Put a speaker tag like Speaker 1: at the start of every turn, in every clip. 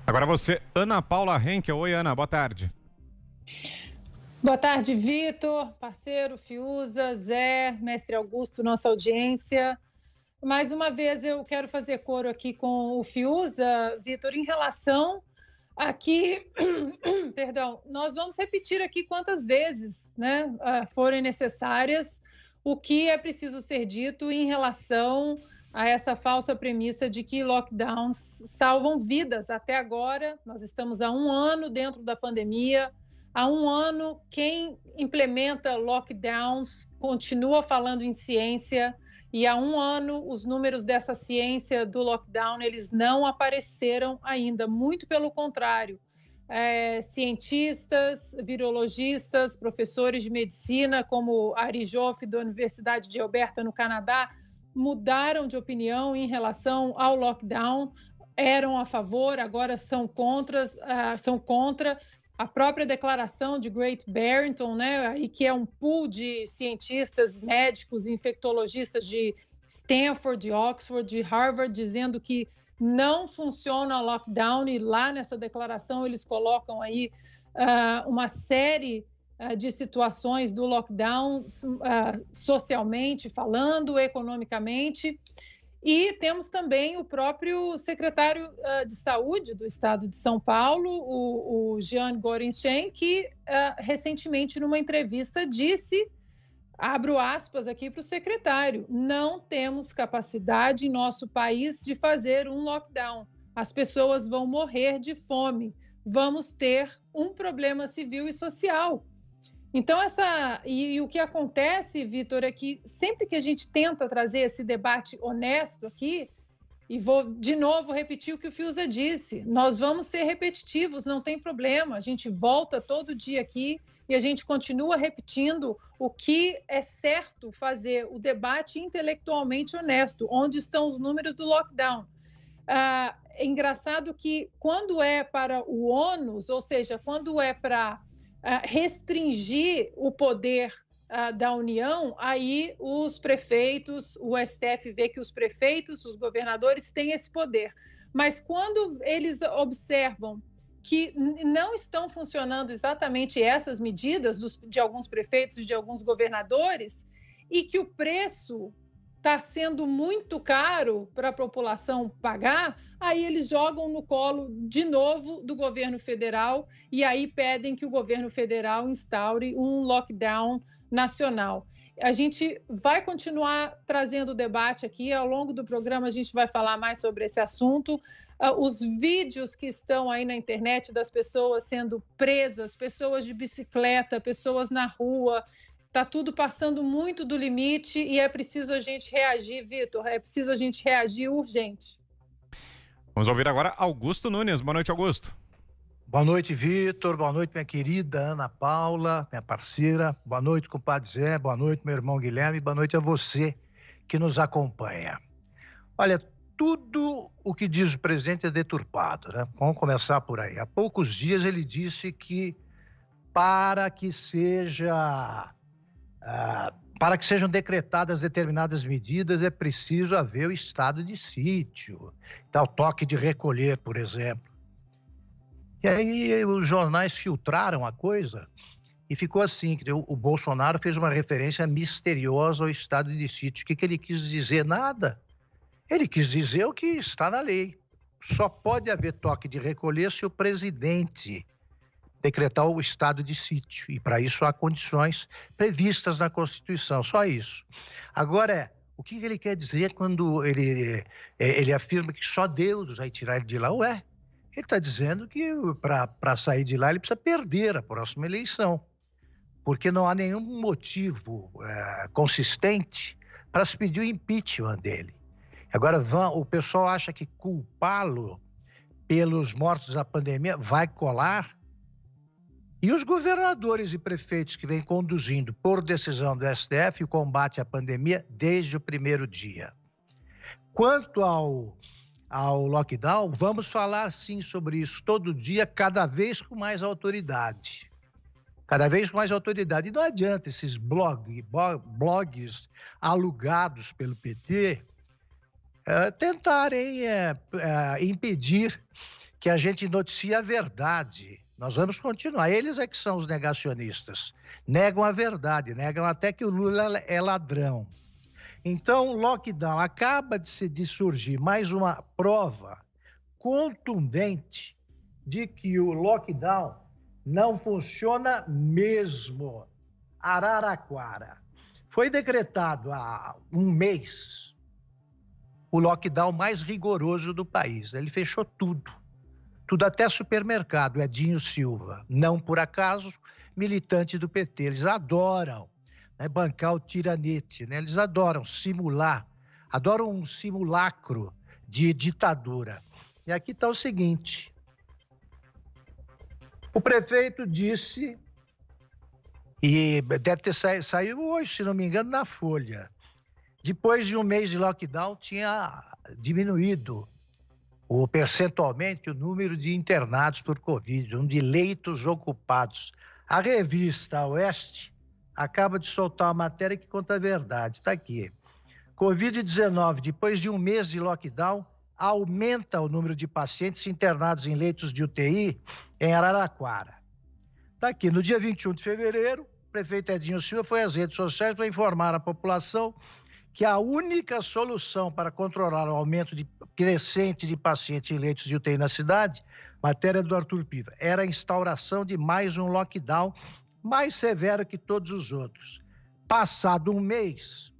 Speaker 1: Agora você, Ana Paula Henkel. Oi, Ana, boa tarde.
Speaker 2: Boa tarde, Vitor, parceiro, Fiuza, Zé, mestre Augusto, nossa audiência. Mais uma vez eu quero fazer coro aqui com o Fiuza, Vitor, em relação a que, perdão, nós vamos repetir aqui quantas vezes, né, forem necessárias o que é preciso ser dito em relação a essa falsa premissa de que lockdowns salvam vidas. Até agora, nós estamos há um ano dentro da pandemia. Há um ano, quem implementa lockdowns continua falando em ciência, e há um ano os números dessa ciência do lockdown eles não apareceram ainda, muito pelo contrário. Cientistas, virologistas, professores de medicina, como Ari Joff, da Universidade de Alberta, no Canadá, mudaram de opinião em relação ao lockdown, eram a favor, agora são contra. A própria declaração de Great Barrington, né, e que é um pool de cientistas, médicos, infectologistas de Stanford, de Oxford, de Harvard, dizendo que não funciona o lockdown, e lá nessa declaração eles colocam aí uma série de situações do lockdown, socialmente falando, economicamente. E temos também o próprio secretário de Saúde do Estado de São Paulo, o Jean Gorenstein, que recentemente, numa entrevista, disse, abro aspas aqui para o secretário, não temos capacidade em nosso país de fazer um lockdown. As pessoas vão morrer de fome. Vamos ter um problema civil e social. Então, e o que acontece, Vitor, é que sempre que a gente tenta trazer esse debate honesto aqui, e vou de novo repetir o que o Fiuza disse, nós vamos ser repetitivos, não tem problema, a gente volta todo dia aqui e a gente continua repetindo o que é certo fazer, o debate intelectualmente honesto, onde estão os números do lockdown. É engraçado que quando é para o ônus, ou seja, quando é para restringir o poder da União, aí os prefeitos, o STF vê que os prefeitos, os governadores têm esse poder. Mas quando eles observam que não estão funcionando exatamente essas medidas de alguns prefeitos e de alguns governadores, e que o preço está sendo muito caro para a população pagar, aí eles jogam no colo de novo do governo federal e aí pedem que o governo federal instaure um lockdown nacional. A gente vai continuar trazendo o debate aqui, ao longo do programa a gente vai falar mais sobre esse assunto. Os vídeos que estão aí na internet das pessoas sendo presas, pessoas de bicicleta, pessoas na rua, está tudo passando muito do limite e é preciso a gente reagir, Vitor, é preciso a gente reagir urgente.
Speaker 1: Vamos ouvir agora Augusto Nunes. Boa noite, Augusto.
Speaker 3: Boa noite, Vitor. Boa noite, minha querida Ana Paula, minha parceira. Boa noite, compadre Zé. Boa noite, meu irmão Guilherme. Boa noite a você que nos acompanha. Olha, tudo o que diz o presidente é deturpado, né? Vamos começar por aí. Há poucos dias ele disse que para que sejam decretadas determinadas medidas, é preciso haver o estado de sítio, tal toque de recolher, por exemplo. E aí os jornais filtraram a coisa e ficou assim, que o Bolsonaro fez uma referência misteriosa ao estado de sítio. O que ele quis dizer? Nada. Ele quis dizer o que está na lei. Só pode haver toque de recolher se o presidente decretar o estado de sítio, e para isso há condições previstas na Constituição, só isso. Agora, o que ele quer dizer quando ele afirma que só Deus vai tirar ele de lá? Ué, ele está dizendo que para sair de lá ele precisa perder a próxima eleição, porque não há nenhum motivo consistente para se pedir o impeachment dele. Agora, o pessoal acha que culpá-lo pelos mortos da pandemia vai colar. E os governadores e prefeitos que vêm conduzindo, por decisão do STF, o combate à pandemia desde o primeiro dia. Quanto ao lockdown, vamos falar sim sobre isso todo dia, cada vez com mais autoridade. Cada vez com mais autoridade. E não adianta esses blogs alugados pelo PT tentarem impedir que a gente noticia a verdade. Nós vamos continuar. Eles é que são os negacionistas. Negam a verdade, negam até que o Lula é ladrão. Então, o lockdown acaba de surgir mais uma prova contundente de que o lockdown não funciona mesmo. Araraquara. Foi decretado há um mês o lockdown mais rigoroso do país. Ele fechou tudo até supermercado, Edinho Silva. Não por acaso, militante do PT. Eles adoram, né, bancar o tiranete, né? Eles adoram simular, adoram um simulacro de ditadura. E aqui está o seguinte: o prefeito disse, e deve ter saiu hoje, se não me engano, na Folha, depois de um mês de lockdown tinha diminuído percentualmente o número de internados por Covid, de leitos ocupados. A revista Oeste acaba de soltar uma matéria que conta a verdade, está aqui. Covid-19, depois de um mês de lockdown, aumenta o número de pacientes internados em leitos de UTI em Araraquara. Está aqui, no dia 21 de fevereiro, o prefeito Edinho Silva foi às redes sociais para informar a população que a única solução para controlar o aumento crescente de pacientes em leitos de UTI na cidade, matéria do Arthur Piva, era a instauração de mais um lockdown mais severo que todos os outros. Passado um mês,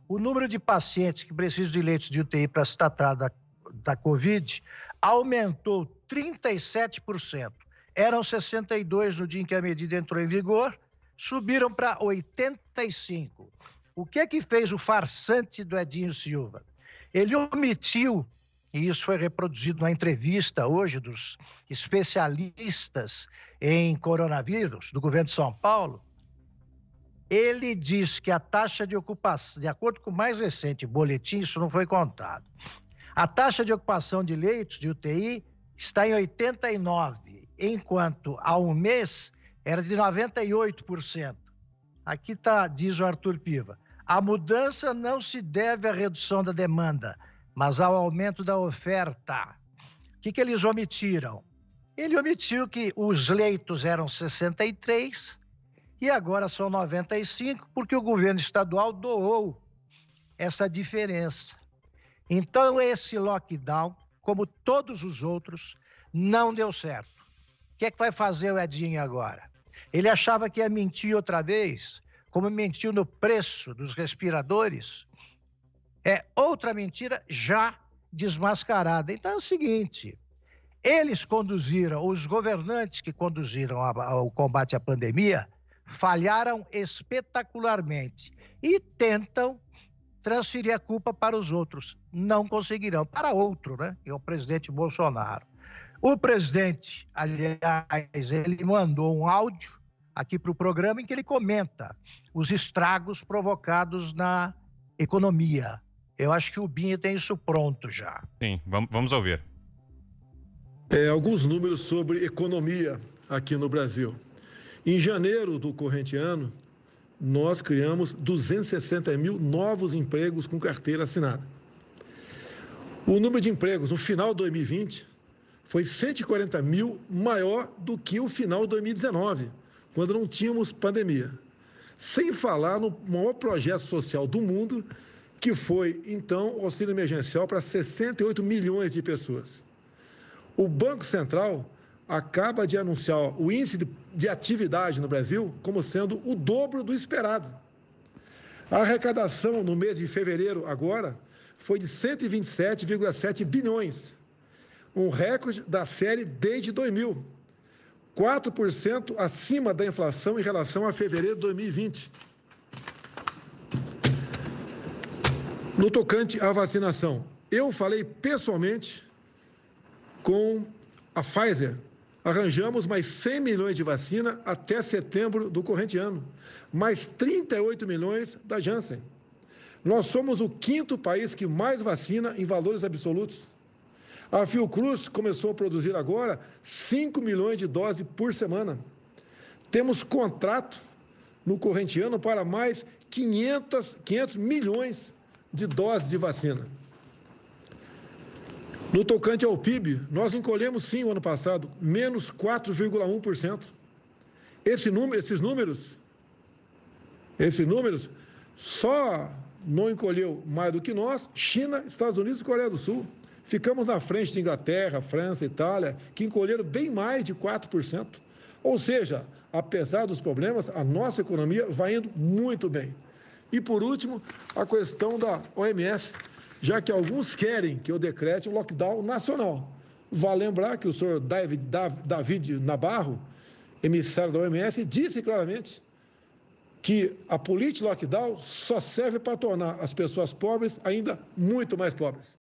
Speaker 3: o número de pacientes que precisam de leitos de UTI para se tratar da Covid aumentou 37%. Eram 62 no dia em que a medida entrou em vigor, subiram para 85%. O que é que fez o farsante do Edinho Silva? Ele omitiu, e isso foi reproduzido na entrevista hoje dos especialistas em coronavírus do governo de São Paulo, ele diz que a taxa de ocupação, de acordo com o mais recente boletim, isso não foi contado, a taxa de ocupação de leitos de UTI está em 89%, enquanto há um mês era de 98%. Aqui está, diz o Arthur Piva, a mudança não se deve à redução da demanda, mas ao aumento da oferta. O que eles omitiram? Ele omitiu que os leitos eram 63 e agora são 95, porque o governo estadual doou essa diferença. Então, esse lockdown, como todos os outros, não deu certo. O que é que vai fazer o Edinho agora? Ele achava que ia mentir outra vez, como mentiu no preço dos respiradores. É outra mentira já desmascarada. Então é o seguinte, eles conduziram, os governantes que conduziram o combate à pandemia, falharam espetacularmente e tentam transferir a culpa para os outros. Não conseguirão. Para outro, né? Que é o presidente Bolsonaro. O presidente, aliás, ele mandou um áudio aqui para o programa em que ele comenta os estragos provocados na economia. Eu acho que o Binha tem isso pronto já.
Speaker 1: Sim, vamos ouvir.
Speaker 4: Alguns números sobre economia aqui no Brasil. Em janeiro do corrente ano, nós criamos 260 mil novos empregos com carteira assinada. O número de empregos no final de 2020 foi 140 mil maior do que o final de 2019, quando não tínhamos pandemia. Sem falar no maior projeto social do mundo, que foi, então, o auxílio emergencial para 68 milhões de pessoas. O Banco Central acaba de anunciar o índice de atividade no Brasil como sendo o dobro do esperado. A arrecadação no mês de fevereiro, agora, foi de 127,7 bilhões, um recorde da série desde 2000. 4% acima da inflação em relação a fevereiro de 2020. No tocante à vacinação, eu falei pessoalmente com a Pfizer. Arranjamos mais 100 milhões de vacina até setembro do corrente ano, mais 38 milhões da Janssen. Nós somos o 5º país que mais vacina em valores absolutos. A Fiocruz começou a produzir agora 5 milhões de doses por semana. Temos contrato no corrente ano para mais 500 milhões de doses de vacina. No tocante ao PIB, nós encolhemos sim o ano passado, menos 4,1%. Esses números só não encolheu mais do que nós, China, Estados Unidos e Coreia do Sul. Ficamos na frente de Inglaterra, França, Itália, que encolheram bem mais de 4%. Ou seja, apesar dos problemas, a nossa economia vai indo muito bem. E, por último, a questão da OMS, já que alguns querem que eu decrete um lockdown nacional. Vale lembrar que o senhor David Nabarro, emissário da OMS, disse claramente que a política lockdown só serve para tornar as pessoas pobres ainda muito mais pobres.